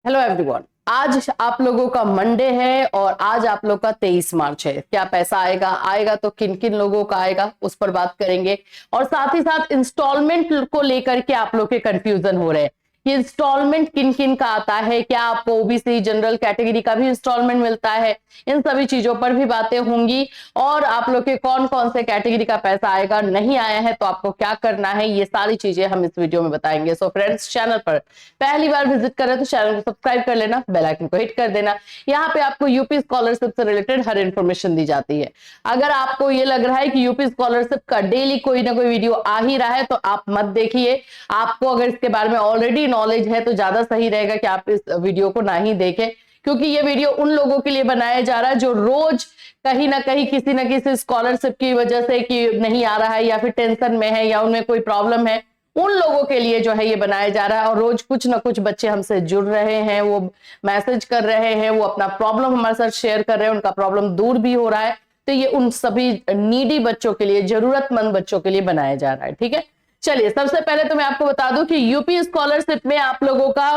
Hello everyone. आज आप लोगों का मंडे है और आज आप लोग का 23 मार्च है। क्या पैसा आएगा आएगा तो किन किन लोगों का आएगा उस पर बात करेंगे और साथ ही साथ इंस्टॉलमेंट को लेकर के आप लोग के कंफ्यूजन हो रहे हैं कि इंस्टॉलमेंट किन किन का आता है, क्या आपको ओबीसी जनरल कैटेगरी का भी इंस्टॉलमेंट मिलता है, इन सभी चीजों पर भी बातें होंगी और आप लोग के कौन कौन से कैटेगरी का पैसा आएगा, नहीं आया है तो आपको क्या करना है, ये सारी चीजें हम इस वीडियो में बताएंगे। सो फ्रेंड्स, चैनल पर पहली बार विजिट करें तो चैनल को सब्सक्राइब कर लेना, बेल आइकन को हिट कर देना। यहाँ पे आपको यूपी स्कॉलरशिप से रिलेटेड हर इंफॉर्मेशन दी जाती है। अगर आपको ये लग रहा है कि यूपी स्कॉलरशिप का डेली कोई ना कोई वीडियो आ ही रहा है तो आप मत देखिए। आपको अगर इसके बारे में ऑलरेडी नॉलेज है तो ज्यादा सही रहेगा कि आप इस वीडियो को ना ही देखें, क्योंकि ये वीडियो उन लोगों के लिए बनाया जा रहा है जो रोज कहीं ना कहीं किसी ना किसी स्कॉलरशिप की वजह से कि नहीं आ रहा है या फिर टेंशन में है या उनमें कोई प्रॉब्लम है, उन लोगों के लिए जो है ये बनाया जा रहा है। और रोज कुछ ना कुछ बच्चे हमसे जुड़ रहे हैं, वो मैसेज कर रहे हैं, वो अपना प्रॉब्लम हमारे साथ शेयर कर रहे हैं, उनका प्रॉब्लम दूर भी हो रहा है। तो ये उन सभी नीडी बच्चों के लिए, जरूरतमंद बच्चों के लिए बनाया जा रहा है। ठीक है, चलिए सबसे पहले तो मैं आपको बता दूं कि यूपी स्कॉलरशिप में आप लोगों का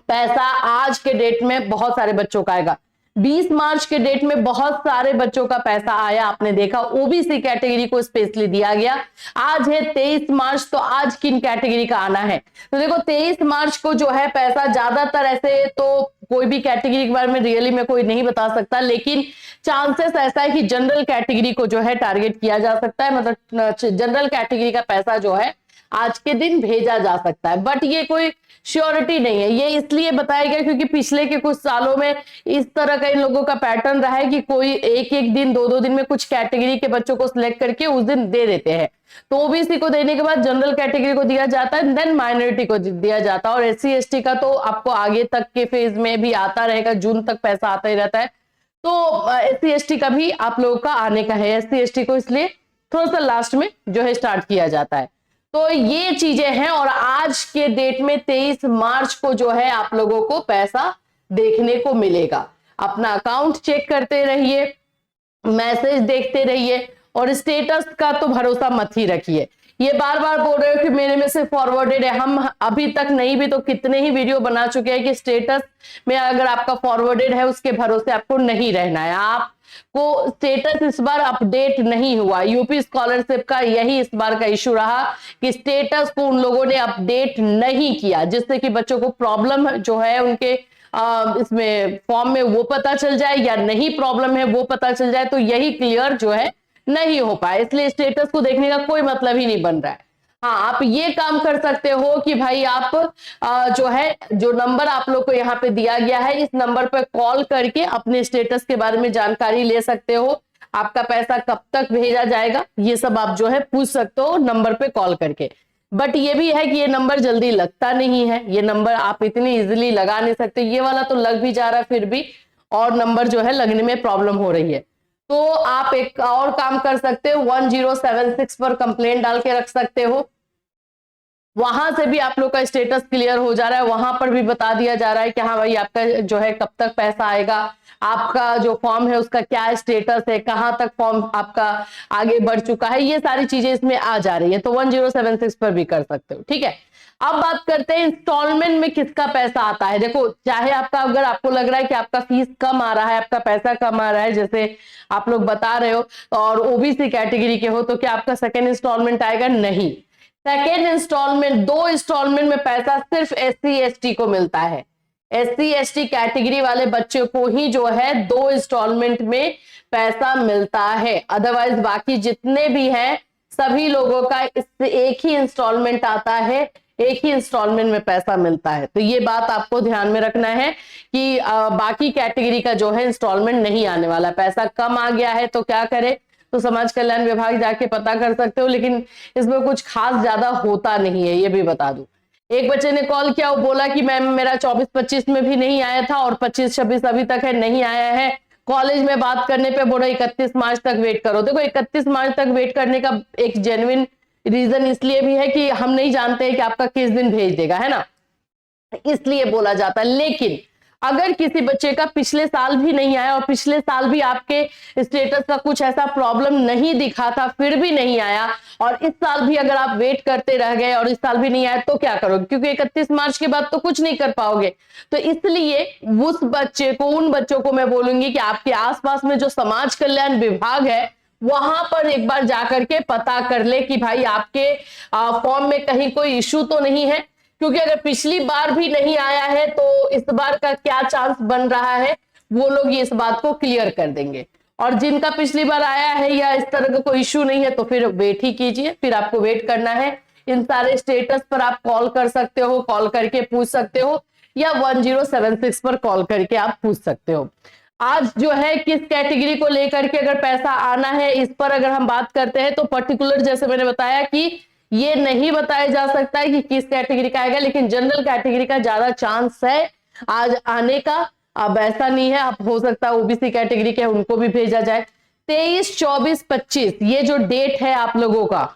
पैसा आज के डेट में बहुत सारे बच्चों का आएगा। 20 मार्च के डेट में बहुत सारे बच्चों का पैसा आया, आपने देखा ओबीसी कैटेगरी को स्पेशली दिया गया। आज है 23 मार्च, तो आज किन कैटेगरी का आना है? तो देखो 23 मार्च को जो है पैसा ज्यादातर, ऐसे तो कोई भी कैटेगरी के बारे में रियली में कोई नहीं बता सकता, लेकिन चांसेस ऐसा है कि जनरल कैटेगरी को जो है टारगेट किया जा सकता है। मतलब जनरल कैटेगरी का पैसा जो है आज के दिन भेजा जा सकता है, बट ये कोई श्योरिटी नहीं है। ये इसलिए बताया गया क्योंकि पिछले के कुछ सालों में इस तरह का इन लोगों का पैटर्न रहा है कि कोई एक एक दिन दो दो दिन में कुछ कैटेगरी के बच्चों को सिलेक्ट करके उस दिन दे देते हैं। तो ओबीसी को देने के बाद जनरल कैटेगरी को दिया जाता है, देन माइनॉरिटी को दिया जाता है, और एससी एसटी का तो आपको आगे तक के फेज में भी आता रहेगा, जून तक पैसा आता ही रहता है। तो एससी एसटी का भी आप लोगों का आने का है। एससी एसटी को इसलिए थोड़ा सा लास्ट में जो है स्टार्ट किया जाता है। तो ये चीजें हैं और आज के डेट में 23 मार्च को जो है आप लोगों को पैसा देखने को मिलेगा। अपना अकाउंट चेक करते रहिए, मैसेज देखते रहिए और स्टेटस का तो भरोसा मत ही रखिए। ये बार बार बोल रहे हो कि मेरे में से फॉरवर्डेड है, हम अभी तक नहीं भी तो कितने ही वीडियो बना चुके हैं कि स्टेटस में अगर आपका फॉरवर्डेड है उसके भरोसे आपको नहीं रहना है। आपको स्टेटस इस बार अपडेट नहीं हुआ, यूपी स्कॉलरशिप का यही इस बार का इशू रहा कि स्टेटस को उन लोगों ने अपडेट नहीं किया, जिससे कि बच्चों को प्रॉब्लम जो है उनके इसमें फॉर्म में वो पता चल जाए या नहीं प्रॉब्लम है वो पता चल जाए, तो यही क्लियर जो है नहीं हो पाए, इसलिए स्टेटस को देखने का कोई मतलब ही नहीं बन रहा है। हाँ, आप ये काम कर सकते हो कि भाई आप जो है, जो नंबर आप लोग को यहाँ पे दिया गया है, इस नंबर पे कॉल करके अपने स्टेटस के बारे में जानकारी ले सकते हो। आपका पैसा कब तक भेजा जाएगा ये सब आप जो है पूछ सकते हो नंबर पे कॉल करके। बट ये भी है कि ये नंबर जल्दी लगता नहीं है, ये नंबर आप इतनी इजिली लगा नहीं सकते। ये वाला तो लग भी जा रहा है फिर भी, और नंबर जो है लगने में प्रॉब्लम हो रही है। तो आप एक और काम कर सकते हो, 1076 पर कंप्लेंट डाल के रख सकते हो। वहां से भी आप लोग का स्टेटस क्लियर हो जा रहा है, वहां पर भी बता दिया जा रहा है कि हाँ भाई आपका जो है कब तक पैसा आएगा, आपका जो फॉर्म है उसका क्या स्टेटस है, कहां तक फॉर्म आपका आगे बढ़ चुका है, ये सारी चीजें इसमें आ जा रही है। तो 1076 पर भी कर सकते हो। ठीक है, अब बात करते हैं इंस्टॉलमेंट में किसका पैसा आता है। देखो, चाहे आपका, अगर आपको लग रहा है कि आपका फीस कम आ रहा है, आपका पैसा कम आ रहा है, जैसे आप लोग बता रहे हो, और ओबीसी कैटेगरी के हो, तो क्या आपका सेकेंड इंस्टॉलमेंट आएगा? नहीं। सेकेंड इंस्टॉलमेंट, 2 इंस्टॉलमेंट में पैसा सिर्फ एससी एसटी को मिलता है। एससी एसटी कैटेगरी वाले बच्चों को ही जो है 2 इंस्टॉलमेंट में पैसा मिलता है, अदरवाइज बाकी जितने भी हैं सभी लोगों का इससे एक ही इंस्टॉलमेंट आता है, एक ही इंस्टॉलमेंट में पैसा मिलता है। तो ये बात आपको ध्यान में रखना है कि बाकी कैटेगरी का जो है इंस्टॉलमेंट नहीं आने वाला। पैसा कम आ गया है तो क्या करे, तो समाज कल्याण विभाग जाके पता कर सकते हो, लेकिन इसमें कुछ खास ज्यादा होता नहीं है, ये भी बता दूं। एक बच्चे ने कॉल किया, वो बोला कि मैम मेरा 24-25 में भी नहीं आया था और 25-26 अभी तक है, नहीं आया है। कॉलेज में बात करने पे बोला 31 मार्च तक वेट करो। देखो 31 मार्च तक वेट करने का एक जेन्युइन रीजन इसलिए भी है कि हम नहीं जानते कि आपका किस दिन भेज देगा, है ना, इसलिए बोला जाता है। लेकिन अगर किसी बच्चे का पिछले साल भी नहीं आया और पिछले साल भी आपके स्टेटस का कुछ ऐसा प्रॉब्लम नहीं दिखा था फिर भी नहीं आया, और इस साल भी अगर आप वेट करते रह गए और इस साल भी नहीं आया, तो क्या करोगे? क्योंकि 31 मार्च के बाद तो कुछ नहीं कर पाओगे। तो इसलिए उस बच्चे को, उन बच्चों को मैं बोलूंगी कि आपके आसपास में जो समाज कल्याण विभाग है वहां पर एक बार जाकर के पता कर ले कि भाई आपके फॉर्म में कहीं कोई इश्यू तो नहीं है। क्योंकि अगर पिछली बार भी नहीं आया है तो इस बार का क्या चांस बन रहा है, वो लोग ये इस बात को क्लियर कर देंगे। और जिनका पिछली बार आया है या इस तरह का कोई इश्यू नहीं है तो फिर वेट ही कीजिए, फिर आपको वेट करना है। इन सारे स्टेटस पर आप कॉल कर सकते हो, कॉल करके पूछ सकते हो, या 1076 पर कॉल करके आप पूछ सकते हो। आज जो है किस कैटेगरी को लेकर के अगर पैसा आना है, इस पर अगर हम बात करते हैं तो पर्टिकुलर जैसे मैंने बताया कि ये नहीं बताया जा सकता है कि किस कैटेगरी का आएगा, लेकिन जनरल कैटेगरी का ज्यादा चांस है आज आने का। अब ऐसा नहीं है, अब हो सकता है ओबीसी कैटेगरी के उनको भी भेजा जाए। 23, 24, 25 ये जो डेट है आप लोगों का,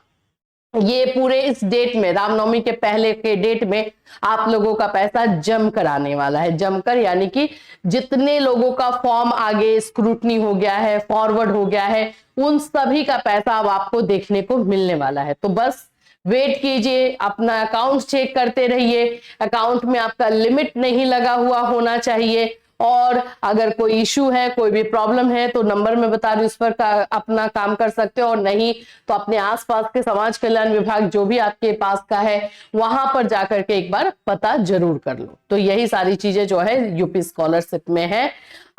ये पूरे इस डेट में, रामनवमी के पहले के डेट में आप लोगों का पैसा जमकर आने वाला है। जमकर यानी कि जितने लोगों का फॉर्म आगे स्क्रूटनी हो गया है, फॉरवर्ड हो गया है, उन सभी का पैसा अब आपको देखने को मिलने वाला है। तो बस वेट कीजिए, अपना अकाउंट चेक करते रहिए। अकाउंट में आपका लिमिट नहीं लगा हुआ होना चाहिए, और अगर कोई इश्यू है, कोई भी प्रॉब्लम है तो नंबर में बता रही, उस पर अपना काम कर सकते हो। और नहीं तो अपने आसपास के समाज कल्याण विभाग जो भी आपके पास का है वहां पर जाकर के एक बार पता जरूर कर लो। तो यही सारी चीजें जो है यूपी स्कॉलरशिप में है।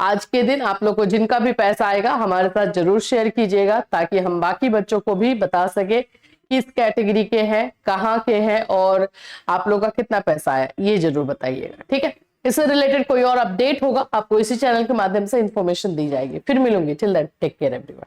आज के दिन आप लोग को जिनका भी पैसा आएगा हमारे साथ जरूर शेयर कीजिएगा, ताकि हम बाकी बच्चों को भी बता सके किस कैटेगरी के हैं, कहाँ के हैं, और आप लोग का कितना पैसा है, ये जरूर बताइएगा। ठीक है, इससे रिलेटेड कोई और अपडेट होगा आपको इसी चैनल के माध्यम से इंफॉर्मेशन दी जाएगी। फिर मिलूंगी, till then take care everyone.